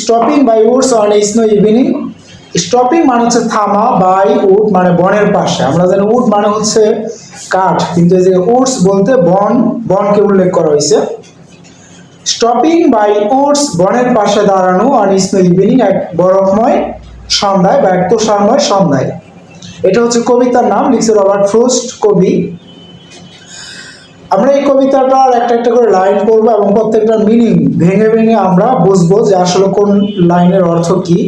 Stopping by woods on a snow evening. Stopping মানে হচ্ছে থামা, বাই উড মানে বনের পাশে। আমরা জানি উড মানে হচ্ছে কাঠ, কিন্তু এই যে উডস বলতে বনকে উল্লেখ করা হয়েছে। স্টপিং বাই উডস বনের পাশে দাঁড়ানো, অন স্নো ইভিনিং এক বরফময় সন্ধ্যায় বা এক তুষারময় সন্ধ্যায়। এটা হচ্ছে কবিতার নাম, লিখছে রবার্ট ফ্রোস্ট কবি। আমরা এই কবিতাটার একটা একটা করে লাইন পড়বো এবং প্রত্যেকটা মিনিং ভেঙে ভেঙে আমরা বুঝবো যে আসলে কোন লাইনের অর্থ কি।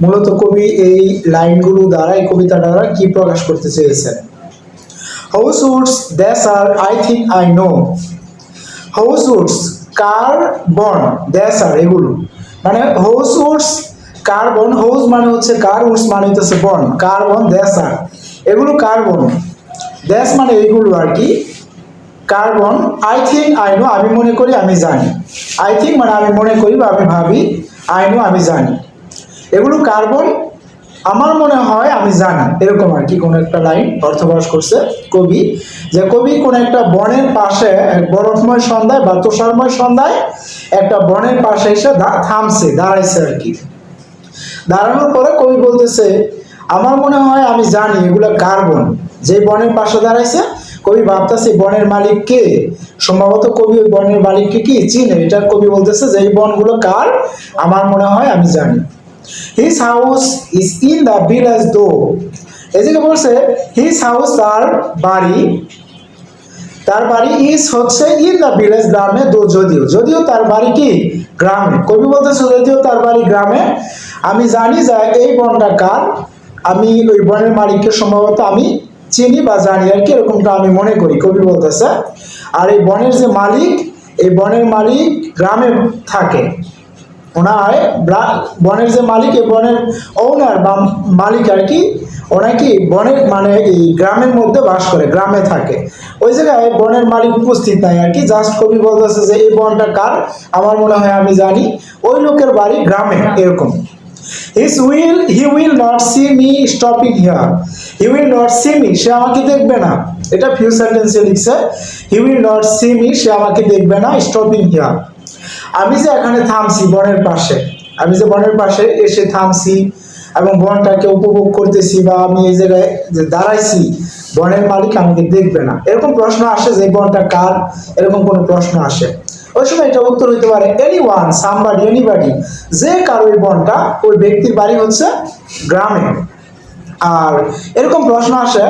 মূলত কবি এই লাইনগুলো দ্বারা, এই কবিতা দ্বারা কি প্রকাশ করতে চেয়েছেন। Whose woods these are I think I know. Whose woods কার বন, দ্যাস আর এগুলো, মানে হাউস উডস কার্বন, হাউস মানে হচ্ছে কার, উডস মানে হচ্ছে বন, কার্বন দ্যাস আর এগুলো কার্বন, দ্যাস মানে এগুলো আর কি। Carbon I think I no আমি মনে করি আমি জানি। আই থিঙ্ক মানে আমি মনে করি বা আমি ভাবি, আই নো আমি জানি। এগুলো কার্বন, আমার মনে হয় আমি জানি, এরকম আর কি কোন একটা লাইন অর্থ প্রকাশ করছে কবি। যে কবি কোন একটা বনের পাশে এক বরফময় সন্ধ্যায় বা তুষারময় সন্ধ্যায় একটা বনের পাশে এসে থামছে, দাঁড়াইছে আর কি। দাঁড়ানোর পরে কবি বলতেছে আমার মনে হয় আমি জানি এগুলো কার্বন। যে বনের পাশে দাঁড়াইছে কবি ভাবতেছে বনের মালিক কে, সম্ভবত কবি ওই বনের মালিককে কি চিনে। এটা কবি বলতেছে যে এই বনগুলো কার, আমার মনে হয় আমি জানি। His house is in the village দো। এদিকে বলছে হিজ হাউস তার বাড়ি, তার বাড়ি ইজ হচ্ছে ইন দ্য ভিলেজ গ্রামে, দো যদিও, যদিও তার বাড়ি কি গ্রামে। কবি বলতেছে যদিও তার বাড়ি গ্রামে, আমি জানি যে এই বনটা কার, আমি ওই বনের মালিককে সম্ভবত আমি চিনি বা জানি আর কি, এরকমটা আমি মনে করি কবি বলতেছে। আর এই বনের যে মালিক, এই বনের মালিক গ্রামে থাকে। ওনার বনের যে মালিক, এই বনের ওনার বা মালিক আর কি, ওরা কি বনের মানে এই গ্রামের মধ্যে বাস করে, গ্রামে থাকে। ওই জায়গায় বনের মালিক উপস্থিত নাই আর কি, জাস্ট কবি বলতেছে যে এই বনটা কার, আমার মনে হয় আমি জানি, ওই লোকের বাড়ি গ্রামে, এরকম। He will not see me stopping here. He will not see me, সে আমাকে দেখবে না। এটা ফিউচার টেন্সে লিখছে, he will not see me, সে আমাকে দেখবে না, স্টপিং হিয়ার। আমি যে এখানে থামছি বনের পাশে, আমি যে বনের পাশে এসে থামছি এবং বনটাকে উপভোগ করতেছি, বা আমি এই জায়গায় যে দাঁড়াইছি, বনের মালিক আমাকে দেখবে না, এরকম প্রশ্ন আসে যে বনটা কার, এরকম কোনো প্রশ্ন আসে। ওই সময় এটা উত্তর হইতে পারে এনিওয়ান, সামবাডি, এনিবডি, যে কারো ওই বনটা, ওই ব্যক্তির বাড়ি হচ্ছে গ্রামে। আর এরকম প্রশ্ন আসে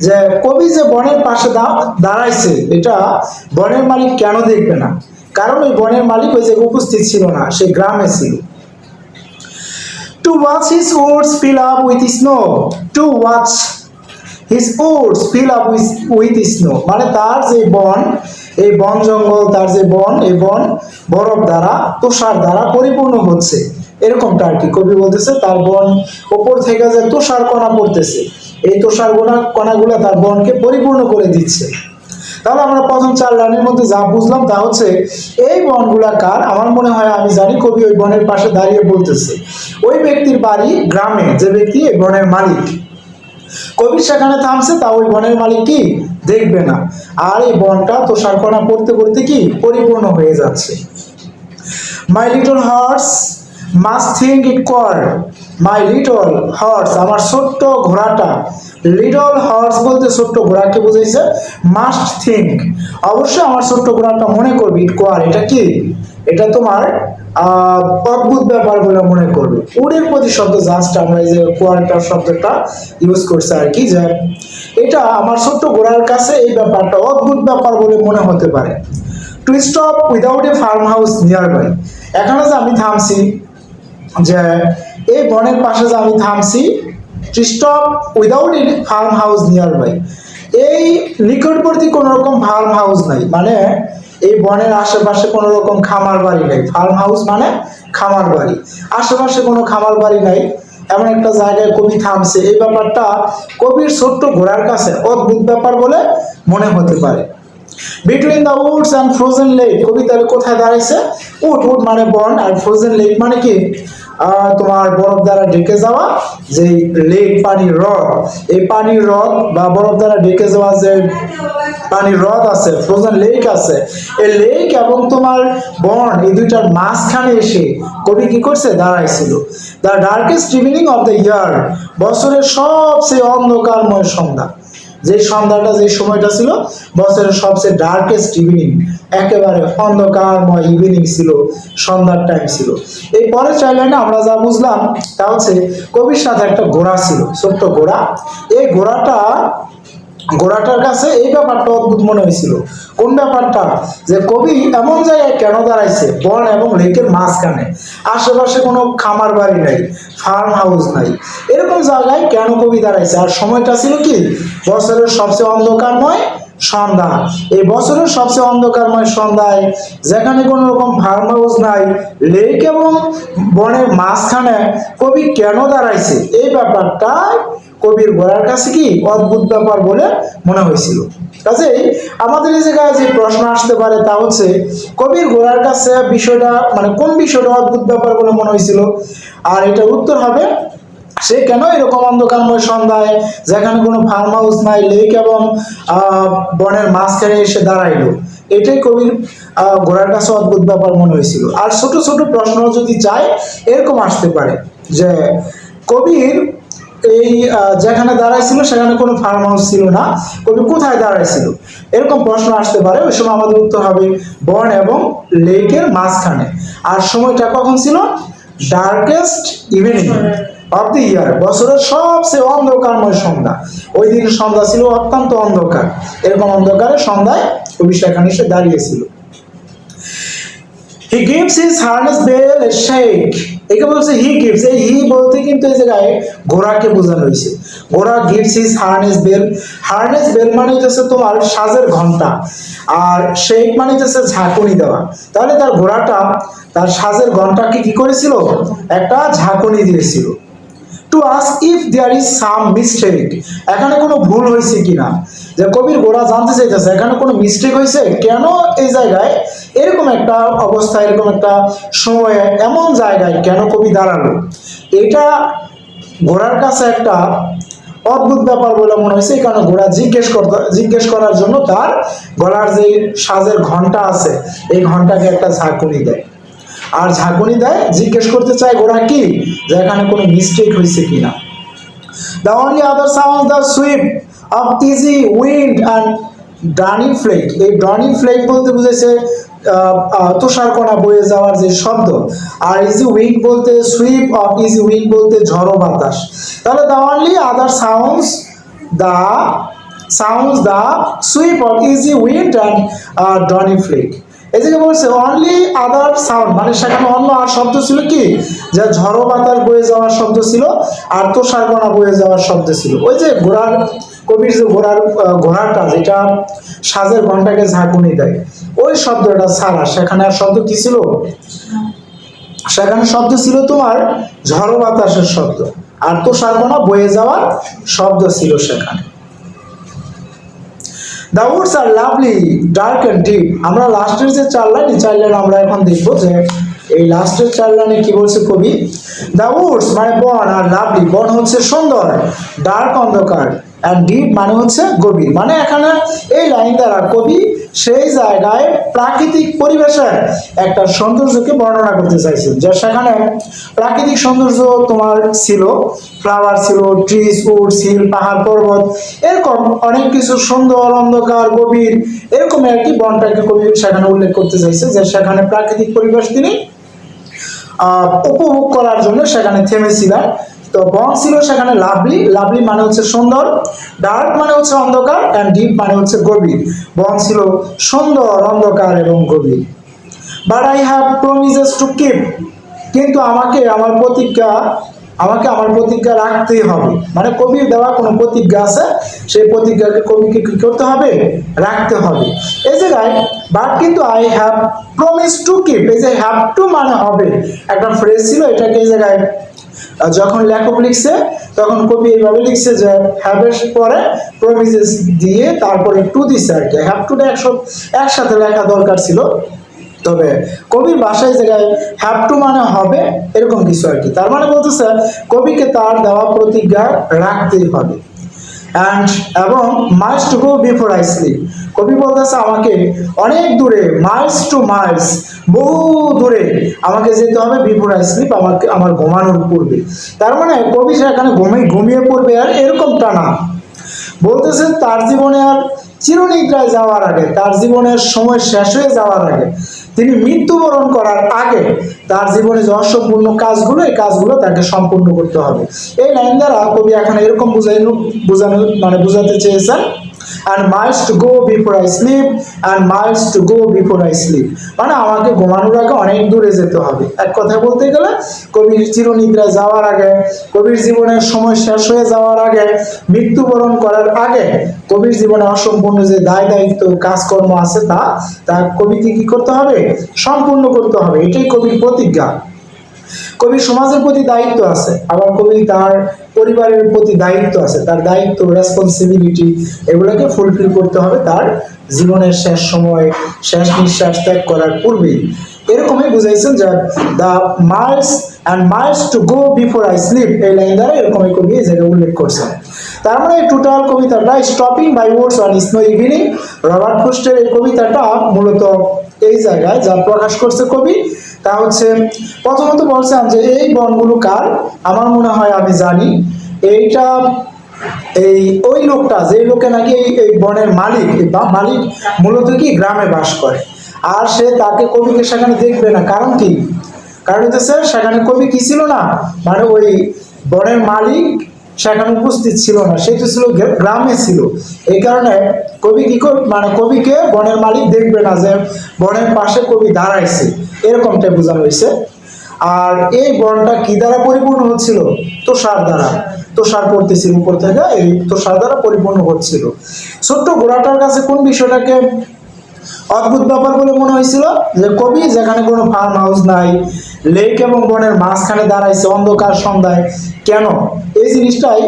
যে কবি যে বনের পাশে দাঁড়াইছে, এটা বনের মালিক কেন দেখবে না, কারণ ওই বনের মালিক ওই জায়গায় উপস্থিত ছিল না, সে গ্রামে ছিল। To watch his odds fill up with snow. To watch his odds fill up with snow, মানে তার যে বন, এই বন জঙ্গল, তার যে বন, এই বন বরফ দ্বারা, তুষার দ্বারা পরিপূর্ণ হচ্ছে, এরকমটা আর কি। কবি বলতেছে তার বন উপর থেকে যে তুষার কণা পড়তেছে, এই তুষার কণাগুলো তার বনকে পরিপূর্ণ করে দিচ্ছে। তাহলে আমরা প্রথম চার লাইনের মধ্যে যা বুঝলাম তা হচ্ছে এই বনগুলা কার, আমার মনে হয় আমি জানি। কবি ওই বনের পাশে দাঁড়িয়ে বলতেছে ওই ব্যক্তির বাড়ি গ্রামে, যে ব্যক্তি এই বনের মালিক। কবি সেখানে থামছে, তা ওই বনের মালিক কি দেখবে না, আর এই বনটা তুষারকণা পড়তে পড়তে কি পরিপূর্ণ হয়ে যাচ্ছে। My little horse must think it queer. My little horse, আমার ছোট্ট ঘোড়াটা, লিটল হর্স বলতে ছোট্ট ঘোড়াকে বুঝাইছে। মাস্ট থিঙ্ক, অবশ্যই আমার ছোট্ট ঘোড়াটা মনে করবে, ইট কর, এটা কি, এটা তোমার অদ্ভুত ব্যাপার বলে মনে করবে। উড়ের প্রতিশব্দ, জাস্ট আমরা এই যে কোয়ার্টার শব্দটা ইউজ করছে আর কি, যে এটা আমার ছোট্ট ঘোড়ার কাছে এই ব্যাপারটা অদ্ভুত ব্যাপার বলে মনে হতে পারে। To stop without a farm house near by, এখানে যে আমি থামছি, যে এই বনের পাশে যে আমি থামছি, to stop without a farm house near by, এই নিকটবর্তী কোনো রকম ফার্ম হাউস নাই, মানে এই বনের আশেপাশে কোনো রকম খামার বাড়ি নাই। ফার্ম হাউস মানে খামার বাড়ি, আশেপাশে কোনো খামার বাড়ি নাই, এমন একটা জায়গায় কবি থামছে, এই ব্যাপারটা কবির ছোট্ট ঘোড়ার কাছে অদ্ভুত ব্যাপার বলে মনে হতে পারে। Between the Woods and frozen lake, কবি তাহলে কোথায় দাঁড়াইছে, উড, উড মানে বন, আর ফ্রোজেন লেক মানে কি তোমার বরফ দ্বারা ঢেকে যাওয়া যে লেক, পানির হ্রদ, এই পানির হ্রদ বা বরফ দ্বারা ঢেকে যাওয়া যে পানির হ্রদ আছে, ফ্রোজেন লেক আছে, এই লেক এবং তোমার বন, এই দুইটার মাঝখানে এসে কবি কি করছে, দাঁড়াইছিল। The darkest evening of the year, বছরের সবচেয়ে অন্ধকারময় সন্ধ্যা, যে সন্ধ্যাটা, যে সময়টা ছিল বছরের সবচেয়ে ডার্কেস্ট ইভিনিং, একেবারে অন্ধকারময় ইভিনিং ছিল, সন্ধ্যার টাইম ছিল। এই পরের চার লাইনে আমরা যা বুঝলাম তা হচ্ছে কবির সাথে একটা ঘোড়া ছিল, ছোট্ট ঘোড়া। এই ঘোড়াটার কাছে এই ব্যাপারটা অদ্ভুত মনে হয়েছিল। কোন ব্যাপারটা? যে কবি এমন জায়গায় কেন দাঁড়াইছে, বন এবং লেকের মাঝখানে, আশেপাশে কোনো খামার বাড়ি নাই, ফার্ম হাউস নাই, এরকম জায়গায় কেন কবি দাঁড়াইছে? আর সময়টা ছিল কি, বছরের সবচেয়ে অন্ধকারময় সন্ধ্যা। এই বছরের সবচেয়ে অন্ধকারময় সন্ধ্যায়, যেখানে কোনো রকম ফার্ম হাউস নাই, লেক এবং বনের মাঝখানে কবি কেন দাঁড়াইছে, এই ব্যাপারটা কবির ঘোড়ার কাছে কি অদ্ভুত ব্যাপার বলে মনে হয়েছিল। কাজেই আমাদের এই জায়গায় যে প্রশ্ন আসতে পারে তা হচ্ছে, কবির ঘোড়ার কাছে বিষয়টা, মানে কোন বিষয়টা অদ্ভুত ব্যাপার বলে মনে হয়েছিল? আর এটার উত্তর হবে, সে কেন এরকম অন্ধকারময় সন্ধ্যায়, যেখানে কোনো ফার্ম হাউস নাই, লেক এবং বনের মাঝখানে এসে দাঁড়াইলো, এটাই কবির ঘোড়ার কাছে অদ্ভুত ব্যাপার মনে হয়েছিল। আর ছোট ছোট প্রশ্ন যদি চাই, এরকম আসতে পারে যে কবির এই যেখানে দাঁড়াইছিল সেখানে কোনো ফার্ম হাউস ছিল না, কবি কোথায় দাঁড়াইছিল, এরকম প্রশ্ন আসতে পারে। ওই সময় আমাদের উত্তর হবে বন এবং লেকের মাঝখানে। আর সময়টা কখন ছিল? ডার্কেস্ট ইভিনিং অফ দি ইয়ার, বছরের সবচেয়ে অন্ধকারময় সন্ধ্যা। ওই দিন সন্ধ্যা ছিল অত্যন্ত অন্ধকার, এরকম অন্ধকারে সন্ধ্যায় কবি সেখানে এসে দাঁড়িয়েছিল। He gives his harness bell a shake. একে বলছে he gives, এই হি বলতে কিন্তু এই জায়গায় ঘোড়াকে বোঝানো হয়েছে। ঘোড়া gives his harness bell, harness bell মানে হচ্ছে তোমার সাজের ঘন্টা, আর shake মানে হচ্ছে ঝাঁকুনি দেওয়া। তাহলে তার ঘোড়াটা তার সাজের ঘন্টাকে কি করেছিল? একটা ঝাঁকুনি দিয়েছিল। To ask if there is some mistake, এখানে কোনো ভুল হয়েছে কিনা, যে কবির ঘোড়া জানতে চাইতেছে এখানে কোনো মিস্টেক হয়েছে, কেন এই জায়গায় এরকম একটা অবস্থা, এরকম একটা সময়ে এমন জায়গায় কেন কবি দাঁড়ালো, এটা ঘোড়ার কাছে একটা অদ্ভুত ব্যাপার বলে মনে হয়েছে। এই কারণে ঘোড়া জিজ্ঞেস করার জন্য তার গলার যে সাজের ঘন্টা আছে, এই ঘন্টাকে একটা ঝাঁকুনি দেয়। আর ঝাঁকুনি দেয়, জিজ্ঞেস করতে চায় ঘোড়া কি, যে এখানে কোনো মিস্টেক হয়েছে কিনা। The only other sounds the sweep of easy wind and dawning flake. এই dawning flake বলতে বুঝেছে তুষারকণা বয়ে যাওয়ার যে শব্দ, আর ইজি উইন্ড বলতে, সুইপ অফ ইজি উইন্ড বলতে ঝড়ো বাতাস। তাহলে the only other sounds the sweep of easy wind and dawning flake. এই যে বলছে অনলি আদার সাউন্ড, মানে সেখানে অন্য আর শব্দ ছিল কি, যে ঝড়ো বাতাস বয়ে যাওয়ার শব্দ ছিল, আর তুষারকণা বয়ে যাওয়ার শব্দ ছিল। ওই যে ঘোড়ার, কবির যে ঘোড়াটা যেটা সাজের ঘন্টাকে ঝাঁকুনি দেয়, ওই শব্দটা ছাড়া সেখানে আর শব্দ কি ছিল? সেখানে শব্দ ছিল তোমার ঝড়ো বাতাসের শব্দ, আর তুষারকণা বয়ে যাওয়ার শব্দ ছিল সেখানে। The woods are lovely, dark and deep. আমরা লাস্টের যে চার লাইন আমরা এখন দেখবো যে এই লাস্টের চার লাইনে কি বলছে কবি। The woods মানে বন, আর লাভলি বন হচ্ছে সুন্দর, ডার্ক অন্ধকার, আর ডিপ মানে হচ্ছে গভীর। মানে এখানে এই লাইন দ্বারা কবি সেই জায়গায় প্রাকৃতিক পরিবেশের একটা সৌন্দর্যকে বর্ণনা করতে চাইছেন, যে সেখানে প্রাকৃতিক সৌন্দর্য তোমার ছিল, ফ্লাওয়ার ছিল, ট্রিজ, উড, হিল, পাহাড়, পর্বত, এরকম অনেক কিছু সুন্দর, অন্ধকার, গভীর, এরকম আর কি বনটাকে কবি সেখানে উল্লেখ করতে চাইছে, যে সেখানে প্রাকৃতিক পরিবেশ তিনি উপভোগ করার জন্য সেখানে থেমেছিলেন। তো বন ছিল সেখানে লাভলি মানে হচ্ছে সুন্দর, ডার্ক মানে হচ্ছে অন্ধকার, এন্ড ডিপ মানে হচ্ছে গভীর। বন ছিল সুন্দর, অন্ধকার এবং গভীর। But I have promises to keep, কিন্তু আমাকে আমার প্রতিজ্ঞা রাখতেই হবে। মানে কবির দেওয়া কোনো প্রতিজ্ঞা আছে, সেই প্রতিজ্ঞাকে কবিকে কি করতে হবে? রাখতে হবে। এই জায়গায় বাট কিন্তু I have promise to keep, এই যে হ্যাভ টু মানে হবে, একটা ফ্রেজ ছিল, এটাকে এই জায়গায় যখন লেখক লিখছে তখন কবি এইভাবে লিখছে যে হ্যাভের পরে প্রমিসেস দিয়ে তারপরে টু দিছে আর কি। হ্যাভ টুটা একসাথে লেখা দরকার ছিল, তবে কবির ভাষায় জায়গায় হ্যাভ টু মানে হবে এরকম কিছু আর কি। তার মানে বলতেছে কবিকে তার দেওয়া প্রতিজ্ঞা রাখতেই হবে। অ্যান্ড এবং Miles to go before I sleep, কবি বলতেছে আমাকে অনেক দূরে, মাইলস টু মাইলস, বহু দূরে আমাকে যেতে হবে বিফোর আই স্লিপ, আমাকে আমার ঘুমানোর পূর্বে। তার মানে কবি সেখানে ঘুমিয়ে পড়বে আর এরকমটা না, বলতেছে তার জীবনে আর চিরনিদ্রায় যাওয়ার আগে, তার জীবনের সময় শেষ হয়ে যাওয়ার আগে, তিনি মৃত্যুবরণ করার আগে তার জীবনে যে অসম্পূর্ণ কাজগুলো, এই কাজগুলো তাকে সম্পূর্ণ করতে হবে। এই লাইন দ্বারা কবি এখানে এরকম বুঝাতে চেয়েছেন, and miles to go before I sleep, and miles to go before I sleep, মানে আমাকে ঘুমানোর আগে অনেক দূরে যেতে হবে। এক কথা বলতে গেলে কবির চিরনিদ্রা যাওয়ার আগে, কবির জীবনের সময় শেষ হয়ে যাওয়ার আগে, মৃত্যুবরণ করার আগে কবির জীবনে অসম্পূর্ণ যে দায় দায়িত্ব কাজকর্ম আছে তা কবিকে কি করতে হবে, সম্পূর্ণ করতে হবে। এটাই কবির প্রতিজ্ঞা। কবির সমাজের প্রতি দায়িত্ব আছে, আবার কবি তার পরিবারের প্রতি দায়িত্ব আছে, তার দায়িত্ব রেসপন্সিবিলিটি এগুলোকে ফুলফিল করতে হবে তার জীবনের শেষ সময়, শেষ নিঃশ্বাস ত্যাগ করার পূর্বেই। এরকমই বুঝাইছেন যে the Miles and Miles to go before I sleep, এই লাইন দ্বারা এরকমই কবি এই জায়গায় উল্লেখ করছেন। তার মানে এই টোটাল কবিতাটা stopping by woods on snow evening, Robert ফ্রস্টের এই কবিতাটা মূলত এই জায়গায় যা প্রকাশ করছে কবি তা হচ্ছে, প্রথমত বলছেন যে এই বনগুলো কার, আমার মনে হয় আমি জানি, এইটা এই ওই লোকটা যে লোকে নাকি এই বনের মালিক, বা মালিক মূলত কি গ্রামে বাস করে, আর সে তাকে কবিকে সেখানে দেখবে না। কারণ কি, কারণ হচ্ছে সেখানে কবি কি ছিল না, মানে ওই বনের মালিক সেখানে উপস্থিত ছিল না, সে তো ছিল গ্রামে ছিল। এই কারণে কবি কি মানে কবিকে বনের মালিক দেখবে না, যে বনের পাশে কবি দাঁড়াইছে, এরকমটাই বোঝানো হয়েছে। আর এই বনটা কি দ্বারা পরিপূর্ণ হচ্ছিল, তুষার দ্বারা, তুষার পড়তেছিল উপর থেকে, এই তুষার দ্বারা পরিপূর্ণ হচ্ছিল। ছোট্ট ঘোড়াটার কাছে কোন বিষয়টাকে অদ্ভুত ব্যাপার বলে মনে হয়েছিল, যে কবি যেখানে কোনো ফার্ম হাউস নাই, লেক এবং বনের মাঝখানে দাঁড়াইছে অন্ধকার সন্ধ্যায়, কেন, এই জিনিসটাই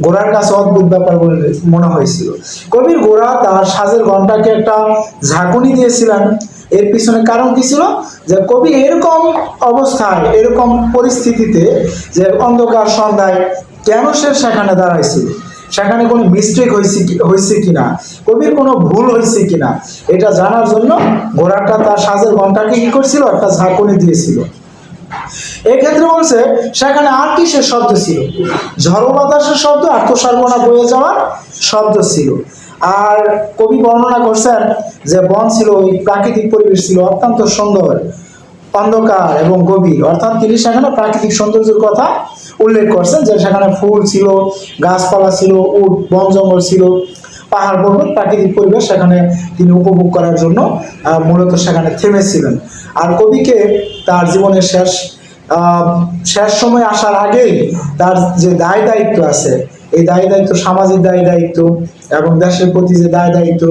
ঘোড়ার কাছে অদ্ভুত ব্যাপার বলে মনে হয়েছিল। কবির ঘোড়া তার সাজের ঘন্টাকে একটা ঝাঁকুনি দিয়েছিলেন, এর পিছনে কারণ কি ছিল, যে কবি এরকম অবস্থায়, এরকম পরিস্থিতিতে, যে অন্ধকার সন্ধ্যায় কেন সে সেখানে দাঁড়াইছিল, সেখানে কোনো মিস্টেক হয়েছে কিনা, কবির কোনো ভুল হয়েছে কিনা, এটা জানার জন্য ঘোড়াটা তার সাজের ঘন্টাকে কি করছিল, একটা ঝাঁকুনি দিয়েছিল। এক্ষেত্রে বলছে সেখানে আর কিসের শব্দ ছিল, ঝড়ো বাতাসের শব্দ আর তুষারকণা বয়ে যাওয়ার শব্দ ছিল। আর কবি বর্ণনা করছেন যে বন ছিল, ওই প্রাকৃতিক পরিবেশ ছিল অত্যন্ত সুন্দর, অন্ধকার এবং গভীর, অর্থাৎ তিনি সেখানে প্রাকৃতিক সৌন্দর্যের কথা উল্লেখ করছেন, যে সেখানে ফুল ছিল, গাছপালা ছিল, উট বন জঙ্গল ছিল, পাহাড় পর্বত, প্রাকৃতিক পরিবেশ, সেখানে তিনি উপভোগ করার জন্য মূলত সেখানে থেমেছিলেন। আর কবিকে তার জীবনের শেষ সময় আসার আগেই তার যে দায় দায়িত্ব আছে, এই দায় দায়িত্ব, সামাজিক দায় দায়িত্ব এবং দেশের প্রতি যে দায় দায়িত্ব,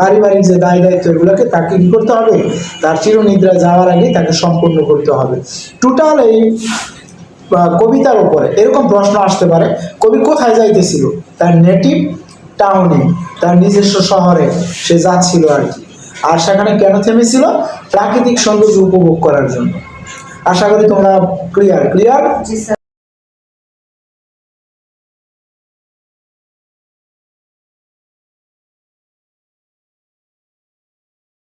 পারিবারিক যে দায় দায়িত্ব, এগুলোকে তাকে কি করতে হবে, তার চিরনিদ্রায় যাওয়ার আগেই তাকে সম্পূর্ণ করতে হবে। টোটাল এই কবিতার উপরে এরকম প্রশ্ন আসতে পারে, কবি কোথায় যাইতেছিল, তার নেটিভ টাউনে, তার নিজস্ব শহরে সে যাচ্ছিল আর কি। আর সেখানে কেন থেমেছিল, প্রাকৃতিক সৌন্দর্য উপভোগ করার জন্য। আশা করি তোমরা ক্লিয়ার।